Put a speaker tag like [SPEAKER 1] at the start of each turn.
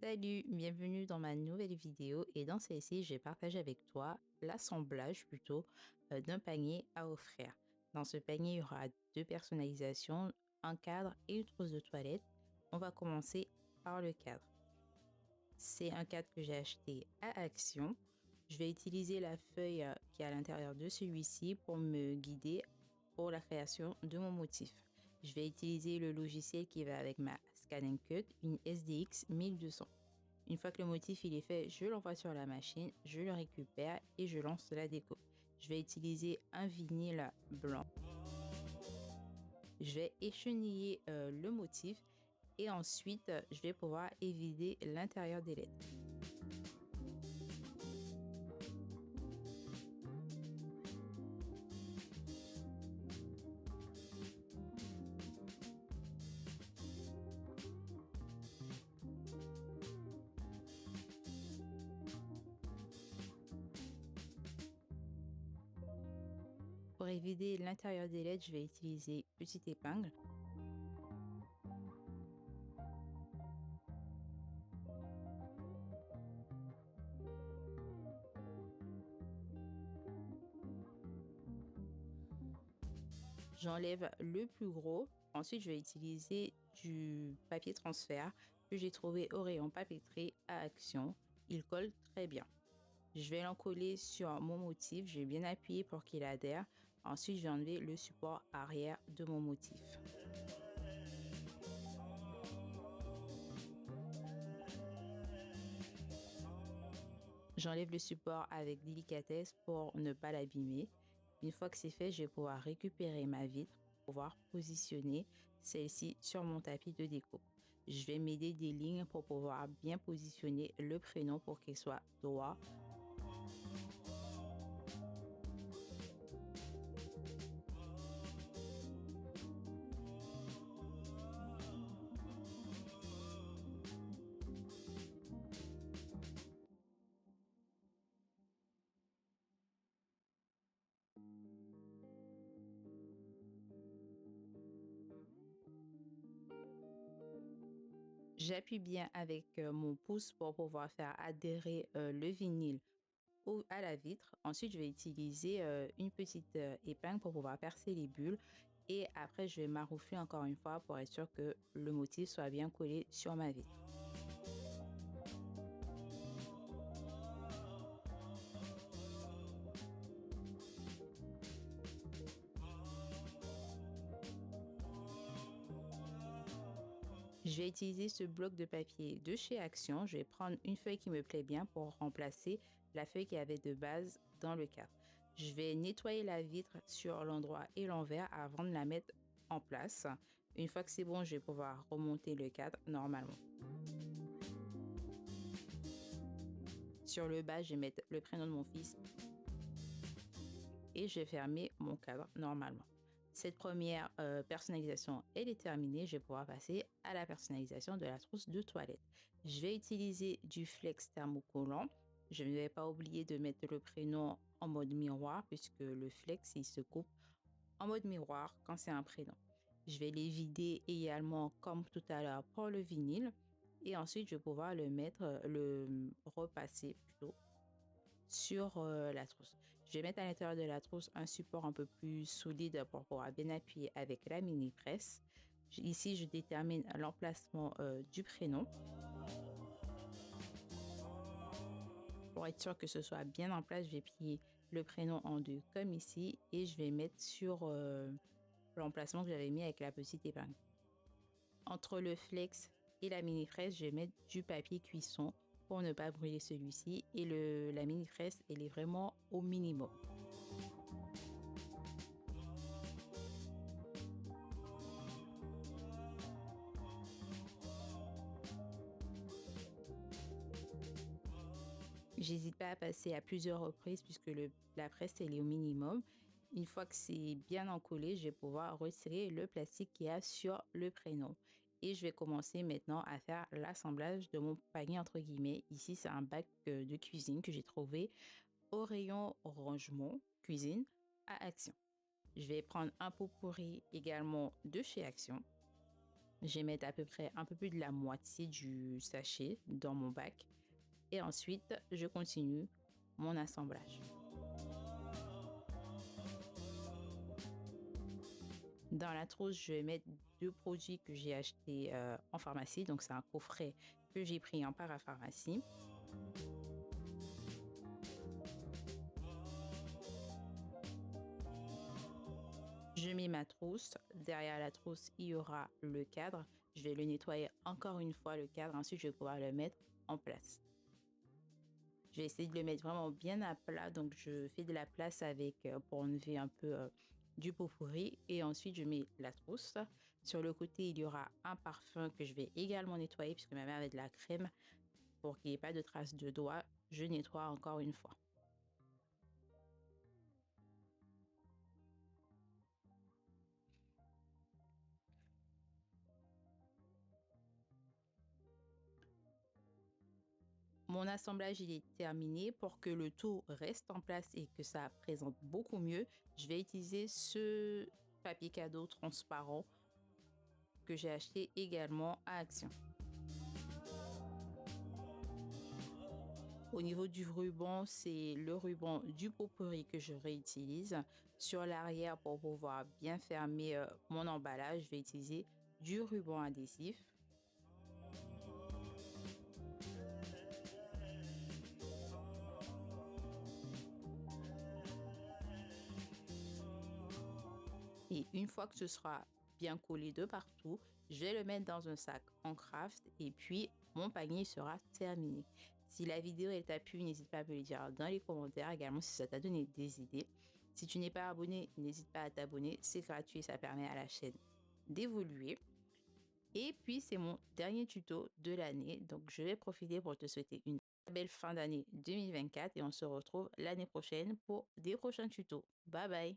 [SPEAKER 1] Salut, bienvenue dans ma nouvelle vidéo et dans celle-ci, je vais partager avec toi l'assemblage plutôt d'un panier à offrir. Dans ce panier, il y aura deux personnalisations, un cadre et une trousse de toilette. On va commencer par le cadre. C'est un cadre que j'ai acheté à Action. Je vais utiliser la feuille qui est à l'intérieur de celui-ci pour me guider pour la création de mon motif. Je vais utiliser le logiciel qui va avec ma Scan Cut, une SDX 1200. Une fois que le motif il est fait, je l'envoie sur la machine, je le récupère et je lance la déco. Je vais utiliser un vinyle blanc. Je vais écheniller le motif et ensuite je vais pouvoir évider l'intérieur des lettres. Pour évider l'intérieur des lettres, je vais utiliser petite épingle. J'enlève le plus gros. Ensuite, je vais utiliser du papier transfert que j'ai trouvé au rayon papeterie à Action. Il colle très bien. Je vais l'encoller sur mon motif. Je vais bien appuyer pour qu'il adhère. Ensuite, je vais enlever le support arrière de mon motif. J'enlève le support avec délicatesse pour ne pas l'abîmer. Une fois que c'est fait, je vais pouvoir récupérer ma vitre pour pouvoir positionner celle-ci sur mon tapis de déco. Je vais m'aider des lignes pour pouvoir bien positionner le prénom pour qu'il soit droit. J'appuie bien avec mon pouce pour pouvoir faire adhérer le vinyle à la vitre. Ensuite, je vais utiliser une petite épingle pour pouvoir percer les bulles. Et après, je vais maroufler encore une fois pour être sûr que le motif soit bien collé sur ma vitre. Je vais utiliser ce bloc de papier de chez Action. Je vais prendre une feuille qui me plaît bien pour remplacer la feuille qu'il y avait de base dans le cadre. Je vais nettoyer la vitre sur l'endroit et l'envers avant de la mettre en place. Une fois que c'est bon, je vais pouvoir remonter le cadre normalement. Sur le bas, je vais mettre le prénom de mon fils et je vais fermer mon cadre normalement. Cette première personnalisation, elle est terminée. Je vais pouvoir passer à la personnalisation de la trousse de toilette. Je vais utiliser du flex thermocollant. Je ne vais pas oublier de mettre le prénom en mode miroir puisque le flex, il se coupe en mode miroir quand c'est un prénom. Je vais les vider également comme tout à l'heure pour le vinyle. Et ensuite, je vais pouvoir le repasser plutôt sur la trousse. Je vais mettre à l'intérieur de la trousse un support un peu plus solide pour pouvoir bien appuyer avec la mini presse. Ici, je détermine l'emplacement du prénom pour être sûr que ce soit bien en place. Je vais plier le prénom en deux comme ici et je vais mettre sur l'emplacement que j'avais mis avec la petite épingle. Entre le flex et la mini presse, je vais mettre du papier cuisson pour ne pas brûler celui-ci et la mini presse, elle est vraiment au minimum. J'hésite pas à passer à plusieurs reprises puisque la presse elle est au minimum. Une fois que c'est bien encollé, je vais pouvoir retirer le plastique qu'il y a sur le prénom. Et je vais commencer maintenant à faire l'assemblage de mon panier entre guillemets. Ici, c'est un bac de cuisine que j'ai trouvé au rayon rangement cuisine à Action. Je vais prendre un pot pourri également de chez Action. Je vais mettre à peu près un peu plus de la moitié du sachet dans mon bac. Et ensuite, je continue mon assemblage. Dans la trousse, je vais mettre 2 produits que j'ai achetés, en pharmacie. Donc c'est un coffret que j'ai pris en parapharmacie. Je mets ma trousse. Derrière la trousse, il y aura le cadre. Je vais le nettoyer encore une fois, le cadre. Ensuite, je vais pouvoir le mettre en place. Je vais essayer de le mettre vraiment bien à plat. Donc, je fais de la place avec, pour enlever un peu du pot pourri. Et ensuite, je mets la trousse. Sur le côté, il y aura un parfum que je vais également nettoyer puisque ma mère avait de la crème. Pour qu'il n'y ait pas de traces de doigts, je nettoie encore une fois. Mon assemblage il est terminé. Pour que le tout reste en place et que ça présente beaucoup mieux, je vais utiliser ce papier cadeau transparent que j'ai acheté également à Action. Au niveau du ruban, c'est le ruban du pot-pourri que je réutilise. Sur l'arrière, pour pouvoir bien fermer mon emballage, je vais utiliser du ruban adhésif. Et une fois que ce sera bien collé de partout, je vais le mettre dans un sac en craft et puis mon panier sera terminé. Si la vidéo elle t'a plu, n'hésite pas à me le dire dans les commentaires également si ça t'a donné des idées. Si tu n'es pas abonné, n'hésite pas à t'abonner, c'est gratuit, ça permet à la chaîne d'évoluer. Et puis c'est mon dernier tuto de l'année, donc je vais profiter pour te souhaiter une très belle fin d'année 2024 et on se retrouve l'année prochaine pour des prochains tutos. Bye bye!